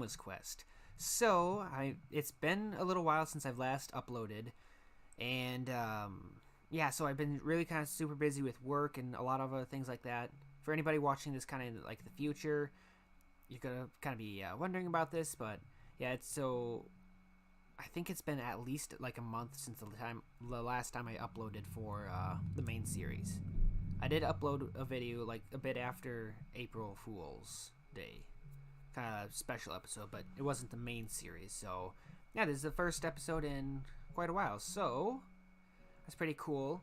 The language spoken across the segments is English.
Vacoma's quest. So it's been a little while since I've last uploaded, and yeah, so I've been really kind of super busy with work and a lot of other things like that. For anybody watching this kind of like the future, you're gonna kind of be wondering about this, but yeah, it's so. I think it's been at least like a month since the last time I uploaded for the main series. I did upload a video like a bit after April Fool's Day, kind of special episode, but it wasn't the main series. So yeah, this is the first episode in quite a while, so that's pretty cool.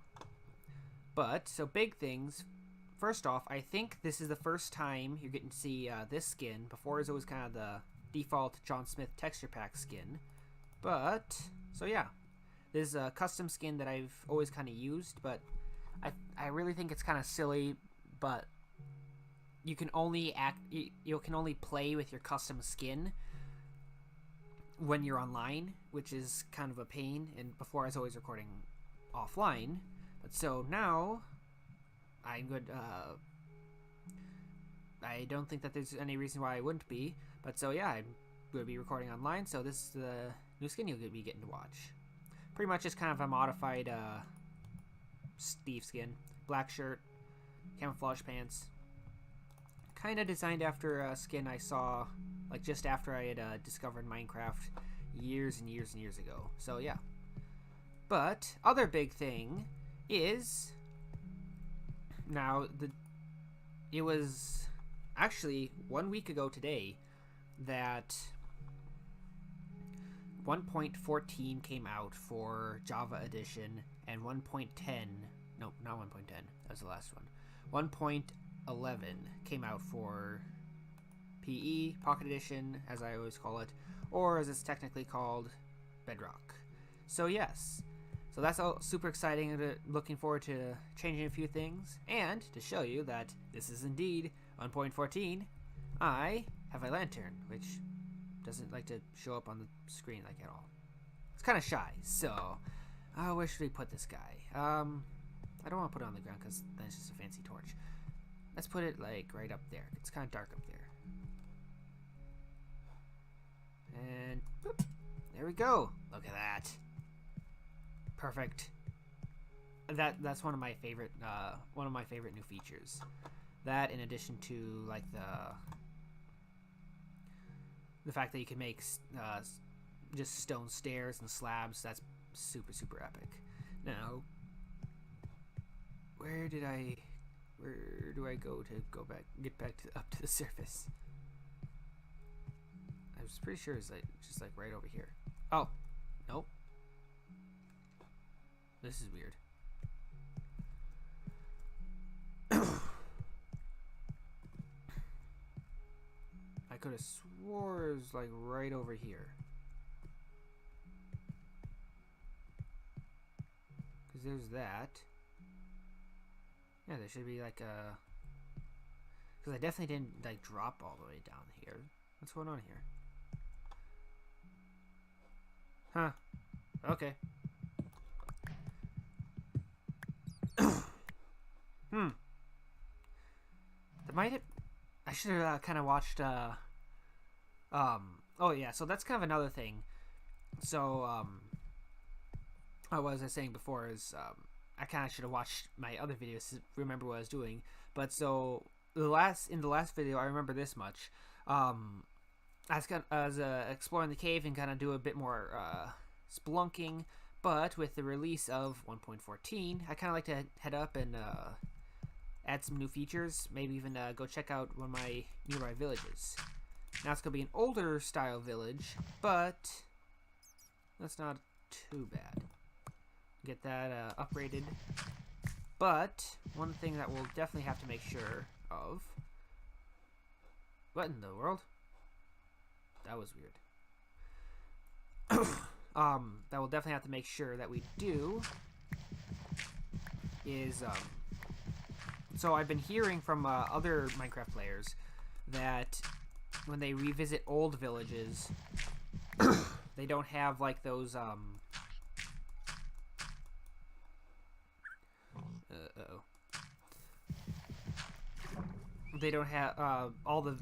But so big things. First off, I think this is the first time you're getting to see this skin. Before, it was always kind of the default John Smith texture pack skin. But so yeah, this is a custom skin that I've always kind of used, but I really think it's kind of silly. But you can only you can only play with your custom skin when you're online, which is kind of a pain. And before, I was always recording offline, but so now I'm good. I don't think that there's any reason why I wouldn't be. But so yeah, I'm going to be recording online. So this is the new skin you'll be getting to watch. Pretty much just kind of a modified Steve skin, black shirt, camouflage pants. Kind of designed after a skin I saw like just after I had discovered Minecraft years and years and years ago. So yeah. But other big thing is now it was actually 1 week ago today that 1.14 came out for Java Edition, and 1.10, no, not 1.10, that was the last one, 1.11 came out for PE, Pocket Edition, as I always call it, or as it's technically called, Bedrock. So yes, so that's all super exciting, and looking forward to changing a few things, and to show you that this is indeed 1.14, I have a lantern, which doesn't like to show up on the screen like at all. It's kind of shy, so where should we put this guy? I don't want to put it on the ground because then it's just a fancy torch. Let's put it like right up there. It's kind of dark up there. And boop, there we go. Look at that. Perfect. That's one of my favorite new features. That, in addition to like the fact that you can make just stone stairs and slabs, that's super super epic. Now, where do I go to get back up to the surface? I was pretty sure it's like just like right over here. Oh, nope. This is weird. I could have swore it was like right over here. Because there's that. Yeah, there should be like a... Because I definitely didn't like drop all the way down here. What's going on here? Huh. Okay. That might have... I should have kind of watched, oh yeah, so that's kind of another thing. So, what was I saying before is, I kind of should have watched my other videos to remember what I was doing. But so, in the last video, I remember this much. I was exploring the cave and kind of do a bit more, spelunking. But with the release of 1.14, I kind of like to head up and, add some new features, maybe even go check out one of my nearby villages. Now it's going to be an older style village, but that's not too bad. Get that upgraded. But one thing that we'll definitely have to make sure of... What in the world? That was weird. That we'll definitely have to make sure that we do is... So I've been hearing from other Minecraft players that when they revisit old villages, they don't have like those they don't have all the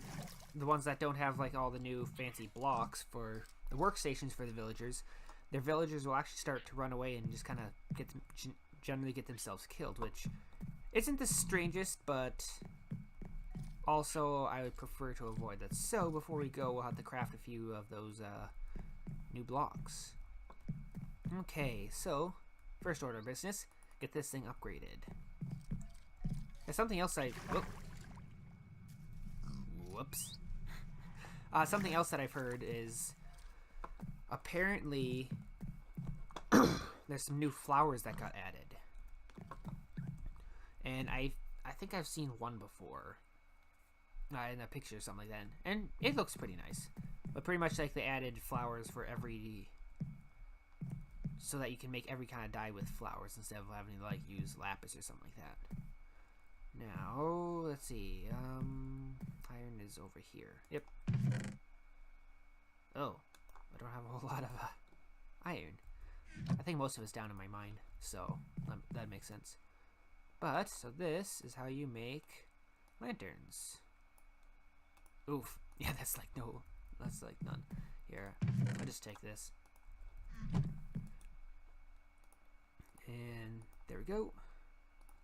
the ones that don't have like all the new fancy blocks for the workstations for the villagers, their villagers will actually start to run away and just kind of generally get themselves killed, which isn't the strangest, but also I would prefer to avoid that. So before we go, we'll have to craft a few of those new blocks. Okay, so first order of business, get this thing upgraded. There's something else whoops. Something else that I've heard is apparently there's some new flowers that got added, and I think I've seen one before in a picture or something like that, and it looks pretty nice. But pretty much like they added flowers for every, so that you can make every kind of dye with flowers instead of having to like use lapis or something like that. Now let's see. Iron is over here. Yep. Oh, I don't have a whole lot of iron. I think most of it's down in my mine, so that makes sense. But so this is how you make lanterns. Oof. Yeah, that's like none. Here, I'll just take this. And there we go.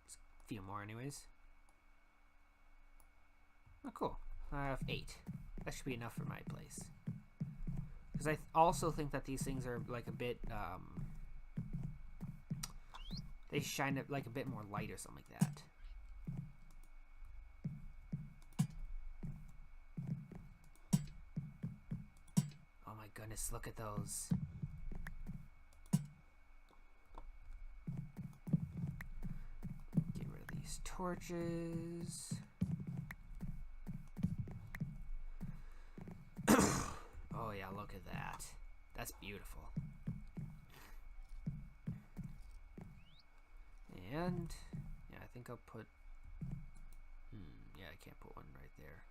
Just a few more anyways. Oh, cool. I have 8. That should be enough for my place. Because I also think that these things are like a bit, they shine like a bit more light or something like that. Oh my goodness, look at those. Get rid of these torches. Oh yeah, look at that. That's beautiful. And yeah, I think I'll put yeah, I can't put one right there.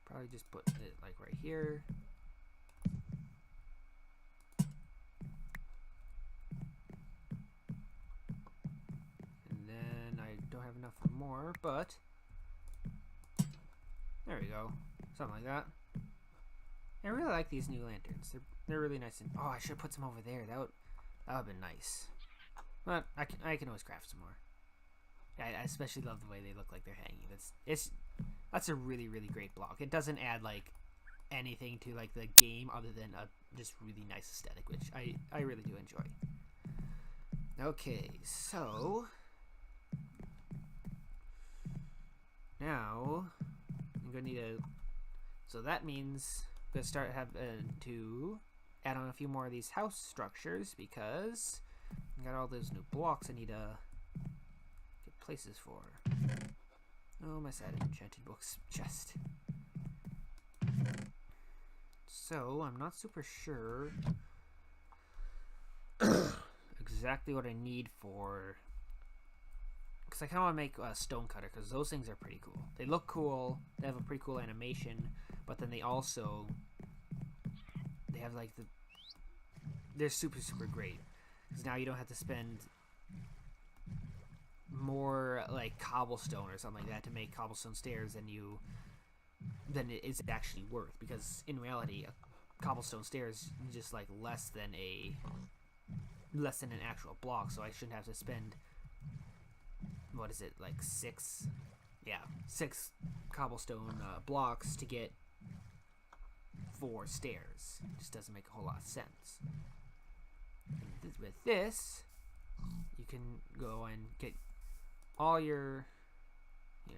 Probably just put it like right here. And then I don't have enough for more, but there we go. Something like that. I really like these new lanterns. They're really nice. And oh, I should put some over there. That would have been nice. But I can always craft some more. Yeah, I especially love the way they look like they're hanging. That's a really, really great block. It doesn't add like anything to like the game other than a just really nice aesthetic, which I really do enjoy. Okay, so now I'm gonna need a. So that means I'm gonna start having to add on a few more of these house structures because I got all those new blocks I need to get places for. Oh, my sad enchanted books chest. So I'm not super sure exactly what I need for, because I kind of want to make a stone cutter because those things are pretty cool. They look cool. They have a pretty cool animation, but then they have like they're super, super great because now you don't have to spend more like cobblestone or something like that to make cobblestone stairs than it is actually worth, because in reality a cobblestone stair is just like less than an actual block, so I shouldn't have to spend, what is it, like six cobblestone blocks to get 4 stairs. It just doesn't make a whole lot of sense. With this you can go and get all your, you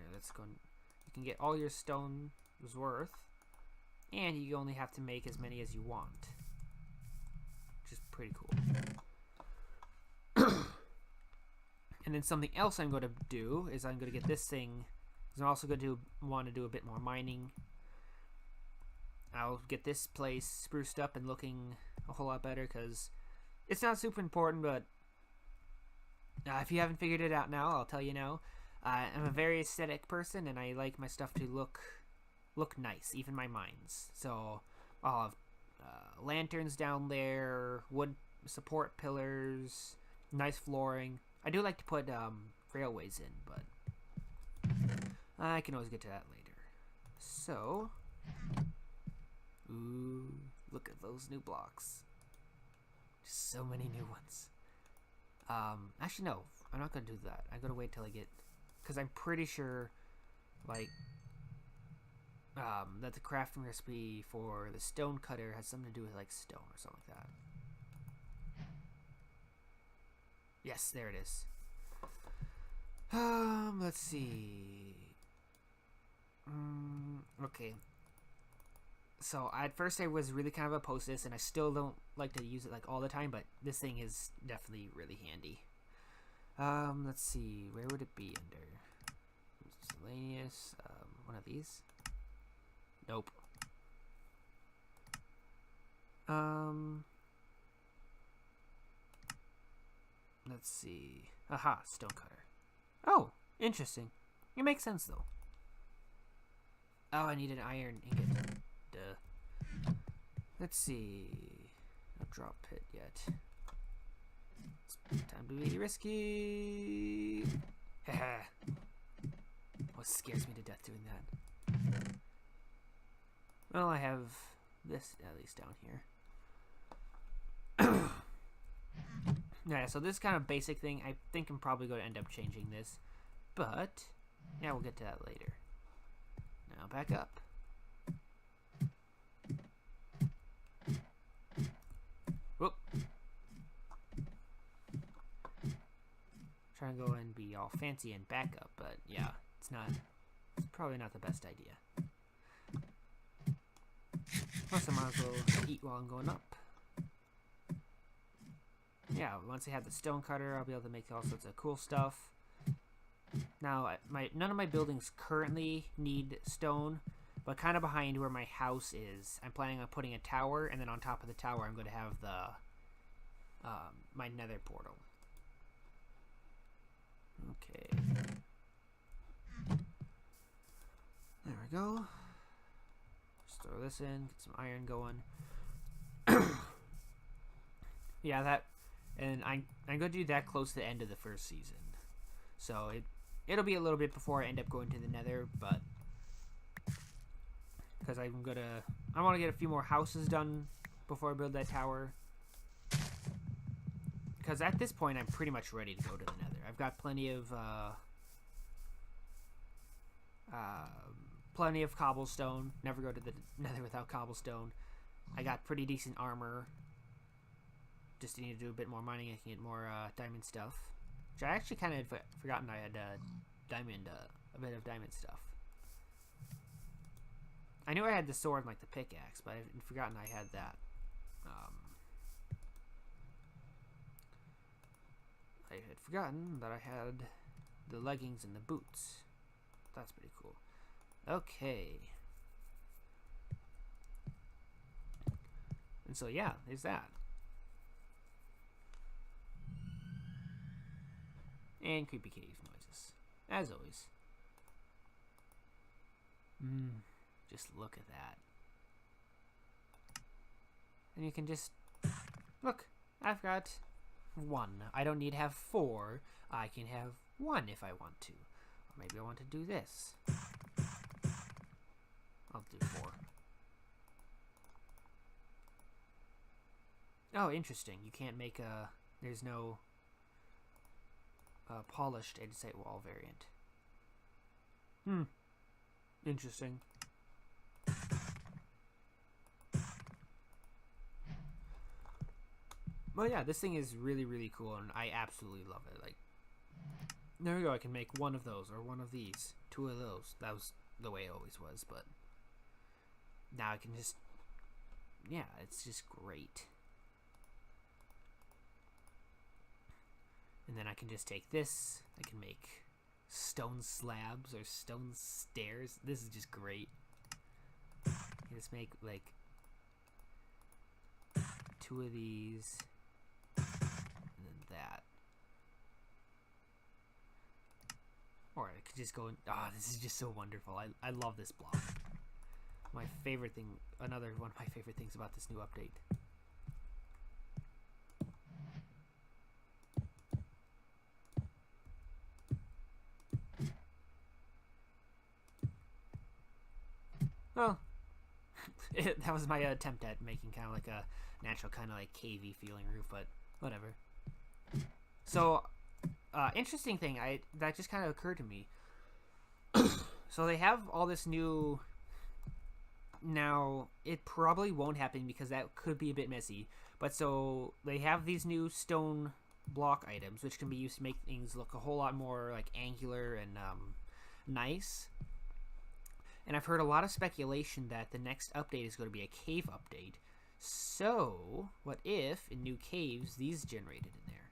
can get all your stone's worth, and you only have to make as many as you want, which is pretty cool. And then something else I'm going to do is I'm going to get this thing, because I'm also going to want to do a bit more mining. I'll get this place spruced up and looking a whole lot better, because it's not super important, but if you haven't figured it out now, I'll tell you now. I'm a very aesthetic person, and I like my stuff to look nice, even my mines. So I'll have lanterns down there, wood support pillars, nice flooring. I do like to put railways in, but I can always get to that later. So, ooh, look at those new blocks. Just so many new ones. Actually no, I'm not gonna do that. I'm gonna wait till I get, because I'm pretty sure, like, that the crafting recipe for the stone cutter has something to do with like stone or something like that. Yes, there it is. Let's see. Okay. So at first I was really kind of opposed to this, and I still don't like to use it like all the time, but this thing is definitely really handy. Let's see, where would it be under? Miscellaneous, one of these? Nope. Let's see. Aha, stonecutter. Oh, interesting. It makes sense though. Oh, I need an iron ingot. Duh. Let's see. No drop pit yet. It's time to be risky. Haha. What scares me to death doing that? Well, I have this at least down here. Yeah, so this kind of basic thing, I think I'm probably going to end up changing this. But, yeah, we'll get to that later. Now back up. Whoop. Trying to go and be all fancy and back up, but yeah, it's probably not the best idea. Plus I might as well eat while I'm going up. Yeah, once I have the stone cutter, I'll be able to make all sorts of cool stuff. Now, none of my buildings currently need stone, but kind of behind where my house is, I'm planning on putting a tower, and then on top of the tower, I'm going to have the my nether portal. Okay. There we go. Just throw this in, get some iron going. Yeah, that, and I'm going to do that close to the end of the first season. So it'll be a little bit before I end up going to the nether, but because I want to get a few more houses done before I build that tower. Because at this point, I'm pretty much ready to go to the nether. I've got plenty of cobblestone. Never go to the nether without cobblestone. I got pretty decent armor. Just need to do a bit more mining. I can get more diamond stuff. Which I actually kind of had forgotten I had a bit of diamond stuff. I knew I had the sword and like the pickaxe, but I'd forgotten I had that. I had forgotten that I had the leggings and the boots. That's pretty cool. Okay. And so yeah, there's that. And creepy cave noises, as always. Just look at that. And you can just look. I've got 1. I don't need to have 4. I can have 1 if I want to. Or maybe I want to do this. I'll do 4. Oh, interesting. You can't make a... There's no polished andesite wall variant. Interesting. Well, yeah, this thing is really, really cool, and I absolutely love it. Like, there we go. I can make 1 of those, or 1 of these, 2 of those. That was the way it always was, but now I can just, yeah, it's just great. And then I can just take this. I can make stone slabs or stone stairs. This is just great. Just make like 2 of these. And then that. Or I could just go and... Ah, this is just so wonderful. I love this block. My favorite thing... Another one of my favorite things about this new update. Well, that was my attempt at making kind of like a natural kind of like cavey feeling roof, but whatever. So, interesting thing that just kind of occurred to me. So they have all this new. Now it probably won't happen because that could be a bit messy. But so they have these new stone block items, which can be used to make things look a whole lot more like angular and nice. And I've heard a lot of speculation that the next update is going to be a cave update. So, what if in new caves these generated in there?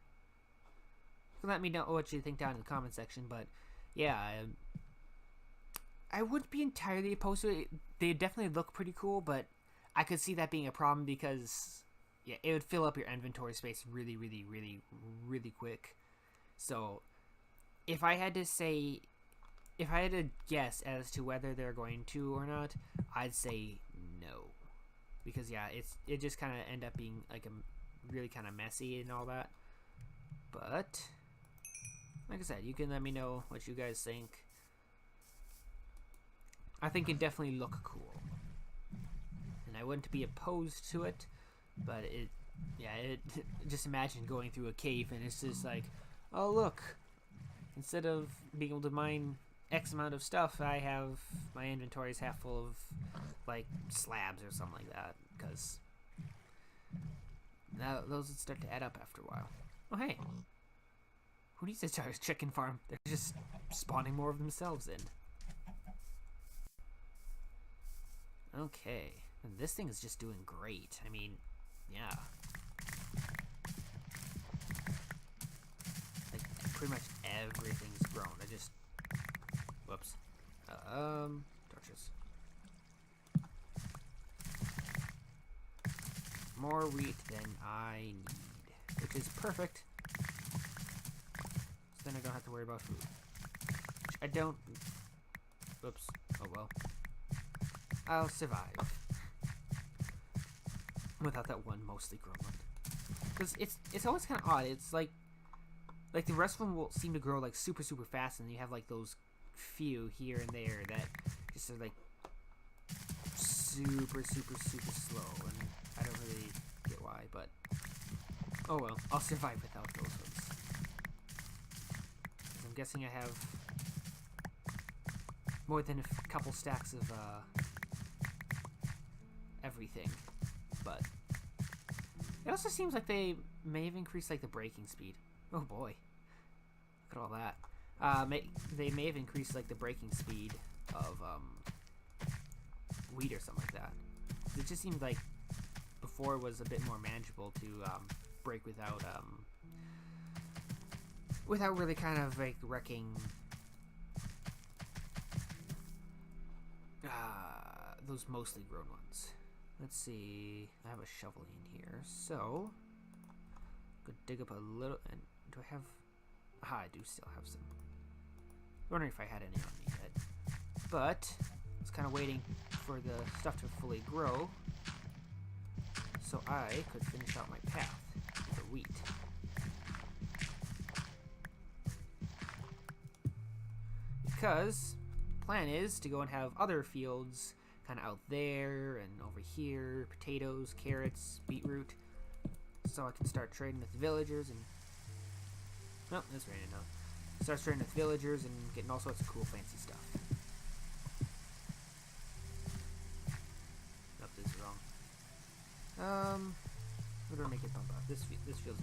Let me know what you think down in the comment section. But yeah, I wouldn't be entirely opposed to it. They definitely look pretty cool, but I could see that being a problem because yeah, it would fill up your inventory space really, really, really, really quick. So, if I had to guess as to whether they're going to or not, I'd say no, because yeah, it just kind of end up being like a really kind of messy and all that. But like I said, you can let me know what you guys think. I think it definitely look cool, and I wouldn't be opposed to it. But just imagine going through a cave and it's just like, oh look, instead of being able to mine X amount of stuff, I have my inventory is half full of like slabs or something like that, because now those would start to add up after a while. Oh hey, who needs a chicken farm? They're just spawning more of themselves in. Okay, and this thing is just doing great. I mean, yeah. Like, pretty much everything's grown. I just... Whoops. Torches. More wheat than I need, which is perfect. So then I don't have to worry about food. Which I don't... Whoops. Oh well. I'll survive. Without that one mostly grown one. Because it's always kind of odd. It's like the rest of them will seem to grow like super fast, and you have like those few here and there that just are like super slow, and I don't really get why, but oh well, I'll survive without those ones. I'm guessing I have more than a couple stacks of everything, but it also seems like they may have increased like the breaking speed. Oh boy, look at all that. They may have increased like the breaking speed of wheat or something like that. It just seemed like before it was a bit more manageable to break without really kind of like wrecking those mostly grown ones. Let's see. I have a shovel in here, so go dig up a little. And do I have? Ah, I do still have some. Wondering if I had any on me yet, but I was kind of waiting for the stuff to fully grow, so I could finish out my path for wheat. Because the plan is to go and have other fields kind of out there and over here, potatoes, carrots, beetroot, so I can start trading with the villagers and oh, it's raining now. Start trading with villagers and getting all sorts of cool fancy stuff. Nope, this is wrong. What do I make it bump up? This feels good.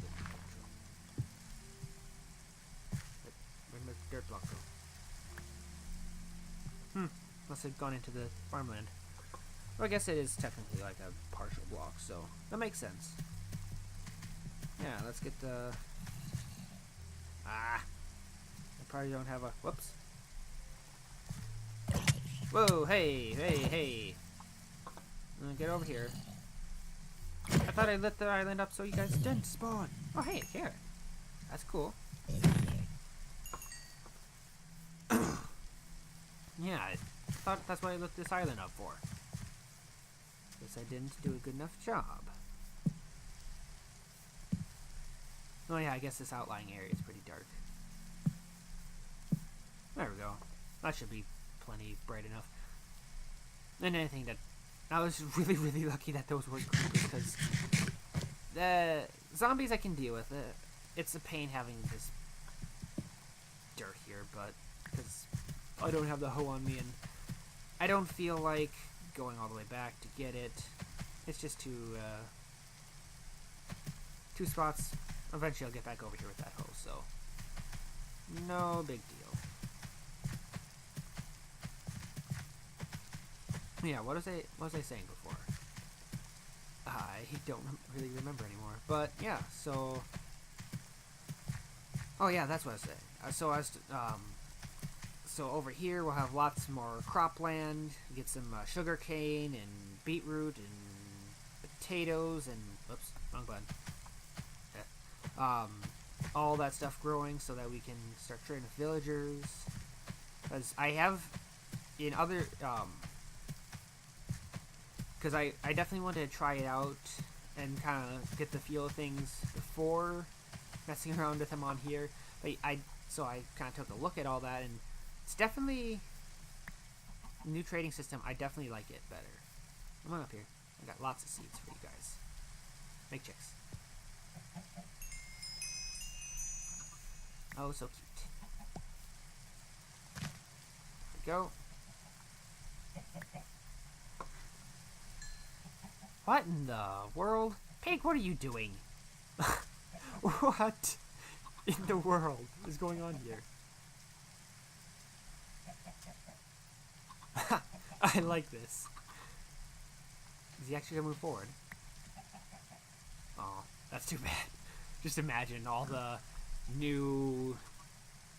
Where'd my dirt block go? Must have gone into the farmland. Well, I guess it is technically like a partial block, so that makes sense. Yeah, let's get the... I probably don't have a... Whoops. Whoa, hey. Get over here. I thought I lit the island up so you guys didn't spawn. Oh, hey, here. That's cool. Yeah, I thought that's what I lit this island up for. Guess I didn't do a good enough job. Oh yeah, I guess this outlying area is pretty dark. There we go. That should be plenty bright enough. than anything that... I was really, really lucky that those were creepers, because the zombies I can deal with. It's a pain having this dirt here, but because I don't have the hoe on me, and I don't feel like going all the way back to get it. It's just two spots. Eventually I'll get back over here with that hoe, so no big deal. Yeah, what was I saying before? I don't really remember anymore. But yeah, so oh yeah, that's what I was saying. So over here we'll have lots more cropland. Get some sugar cane and beetroot and potatoes and oops, wrong button. All that stuff growing so that we can start trading with villagers. Because I have in other because I definitely wanted to try it out and kind of get the feel of things before messing around with them on here. But so I kind of took a look at all that, and it's definitely new trading system. I definitely like it better. Come on up here. I got lots of seeds for you guys. Make chicks. Oh, so cute. There we go. What in the world? Pig, what are you doing? What in the world is going on here? I like this. Is he actually gonna move forward? Oh, that's too bad. Just imagine all the new...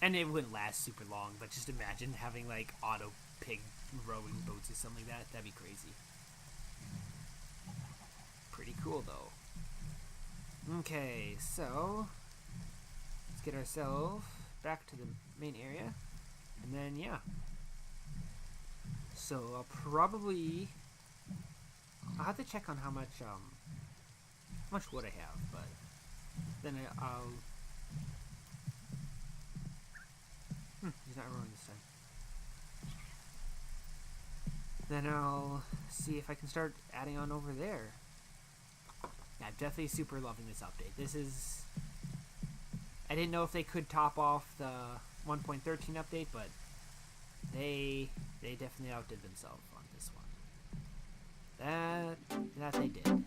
And it wouldn't last super long, but just imagine having like auto pig rowing boats or something like that. That'd be crazy. Pretty cool though. Okay, so let's get ourselves back to the main area, and then yeah. So I'll probably have to check on how much wood I have, but then I'll. He's not rowing this time. Then I'll see if I can start adding on over there. Yeah, I'm definitely super loving this update. This is... I didn't know if they could top off the 1.13 update, but they definitely outdid themselves on this one. That they did.